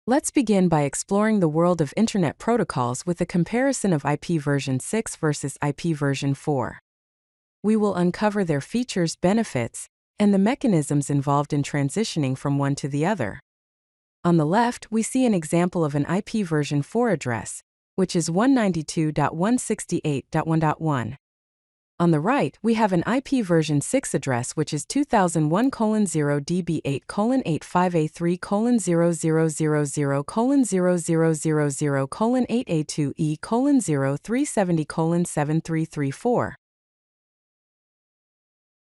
Let's begin by exploring the world of Internet protocols with a comparison of IP version 6 versus IP version 4. We will uncover their features, benefits, and the mechanisms involved in transitioning from one to the other. On the left, we see an example of an IP version 4 address, which is 192.168.1.1. On the right, we have an IP version 6 address which is 2001:0DB8:0000:000:8A2E:00370:7334.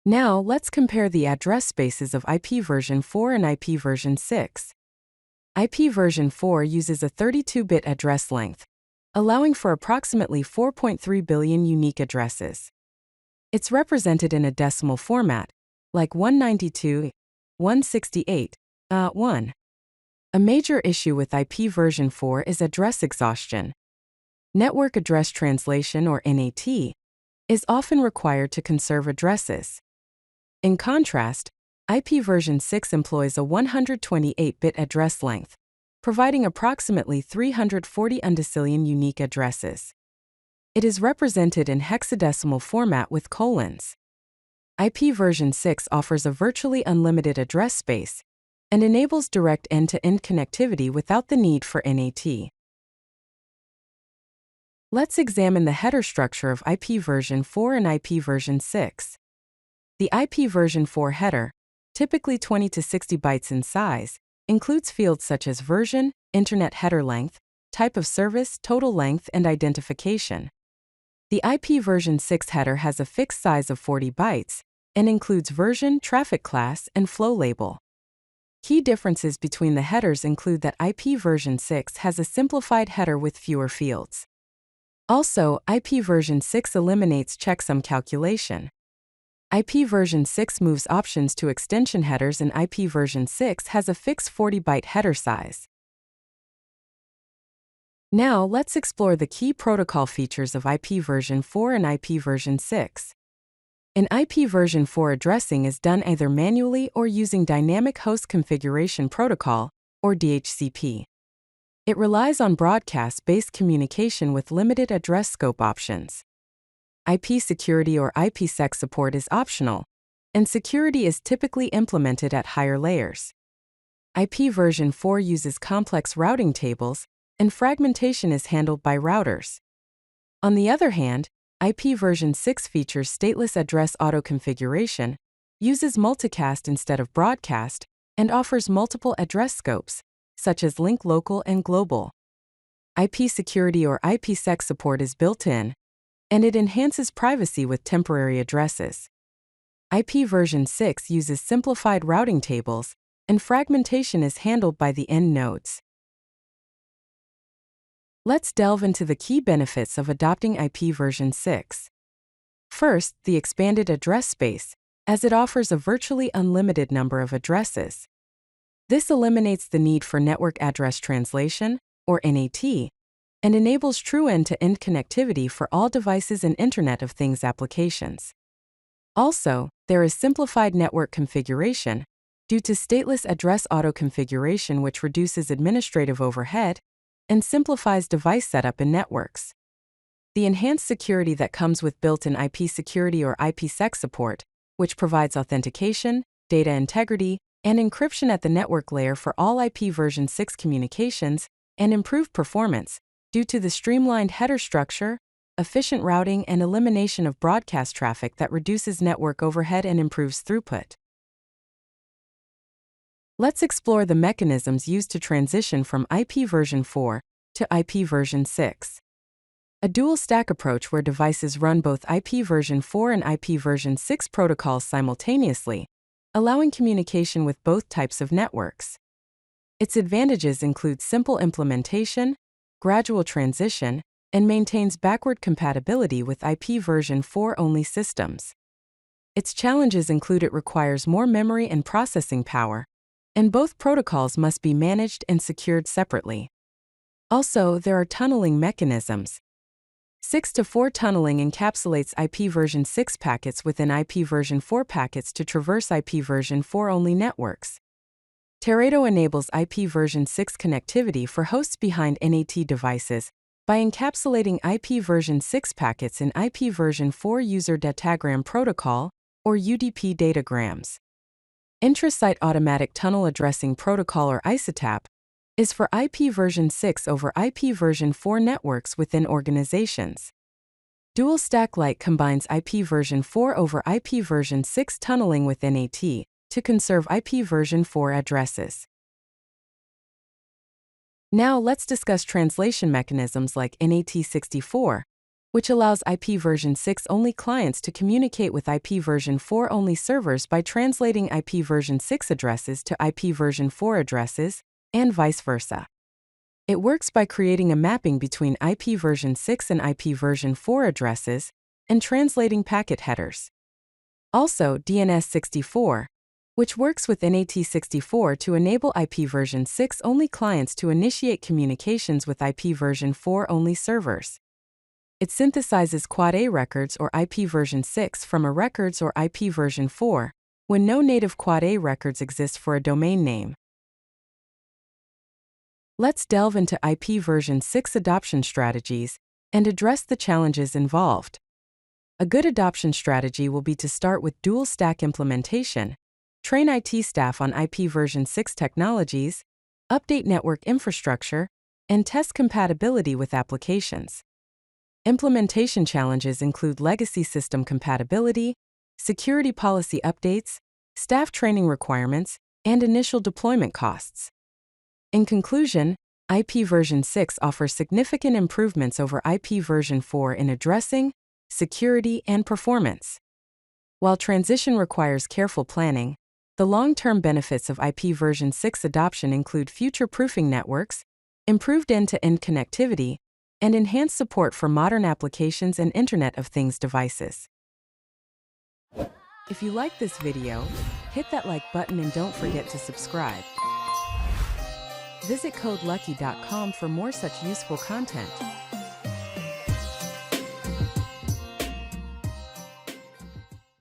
Now, let's compare the address spaces of IP version 4 and IP version 6. IP version 4 uses a 32-bit address length, allowing for approximately 4.3 billion unique addresses. It's represented in a decimal format, like 192.168.1. A major issue with IP version 4 is address exhaustion. Network address translation, or NAT, is often required to conserve addresses. In contrast, IP version 6 employs a 128-bit address length, providing approximately 340 undecillion unique addresses. It is represented in hexadecimal format with colons. IP version 6 offers a virtually unlimited address space and enables direct end-to-end connectivity without the need for NAT. Let's examine the header structure of IP version 4 and IP version 6. The IP version 4 header, typically 20 to 60 bytes in size, includes fields such as version, internet header length, type of service, total length, and identification. The IP version 6 header has a fixed size of 40 bytes and includes version, traffic class, and flow label. Key differences between the headers include that IP version 6 has a simplified header with fewer fields. Also, IP version 6 eliminates checksum calculation. IP version 6 moves options to extension headers, and IP version 6 has a fixed 40-byte header size. Now, let's explore the key protocol features of IP version 4 and IP version 6. In IP version 4, addressing is done either manually or using Dynamic Host Configuration Protocol, or DHCP. It relies on broadcast-based communication with limited address scope options. IP security or IPsec support is optional, and security is typically implemented at higher layers. IP version 4 uses complex routing tables, and fragmentation is handled by routers. On the other hand, IP version 6 features stateless address auto-configuration, uses multicast instead of broadcast, and offers multiple address scopes, such as link local and global. IP security or IPsec support is built in, and it enhances privacy with temporary addresses. IP version 6 uses simplified routing tables, and fragmentation is handled by the end nodes. Let's delve into the key benefits of adopting IP version 6. First, the expanded address space, as it offers a virtually unlimited number of addresses. This eliminates the need for network address translation, or NAT, and enables true end-to-end connectivity for all devices and Internet of Things applications. Also, there is simplified network configuration due to stateless address auto-configuration, which reduces administrative overhead and simplifies device setup in networks. The enhanced security that comes with built-in IP security or IPsec support, which provides authentication, data integrity, and encryption at the network layer for all IP version 6 communications, and improved performance due to the streamlined header structure, efficient routing, and elimination of broadcast traffic that reduces network overhead and improves throughput. Let's explore the mechanisms used to transition from IP version 4 to IP version 6. A dual-stack approach where devices run both IP version 4 and IP version 6 protocols simultaneously, allowing communication with both types of networks. Its advantages include simple implementation, gradual transition, and maintains backward compatibility with IP version 4-only systems. Its challenges include it requires more memory and processing power, and both protocols must be managed and secured separately. Also, there are tunneling mechanisms. 6-to-4 tunneling encapsulates IP version 6 packets within IP version 4 packets to traverse IP version 4-only networks. Teredo enables IP version 6 connectivity for hosts behind NAT devices by encapsulating IP version 6 packets in IP version 4 user datagram protocol, or UDP datagrams. Intra-site automatic tunnel addressing protocol, or ISATAP, is for IP version 6 over IP version 4 networks within organizations. Dual Stack Lite combines IP version 4 over IP version 6 tunneling with NAT to conserve IP version 4 addresses. Now let's discuss translation mechanisms like NAT64, which allows IP version 6 only clients to communicate with IP version 4 only servers by translating IP version 6 addresses to IP version 4 addresses, and vice versa. It works by creating a mapping between IP version 6 and IP version 4 addresses and translating packet headers. Also, DNS64, which works with NAT64 to enable IP version 6 only clients to initiate communications with IP version 4 only servers. It synthesizes Quad A records or IP version 6 from a records or IP version 4 when no native Quad A records exist for a domain name. Let's delve into IP version 6 adoption strategies and address the challenges involved. A good adoption strategy will be to start with dual stack implementation, train IT staff on IP version 6 technologies, update network infrastructure, and test compatibility with applications. Implementation challenges include legacy system compatibility, security policy updates, staff training requirements, and initial deployment costs. In conclusion, IP version 6 offers significant improvements over IP version 4 in addressing, security, and performance. While transition requires careful planning, the long-term benefits of IP version 6 adoption include future-proofing networks, improved end-to-end connectivity, and enhanced support for modern applications and Internet of Things devices. If you like this video, hit that like button and don't forget to subscribe. Visit codelucky.com for more such useful content.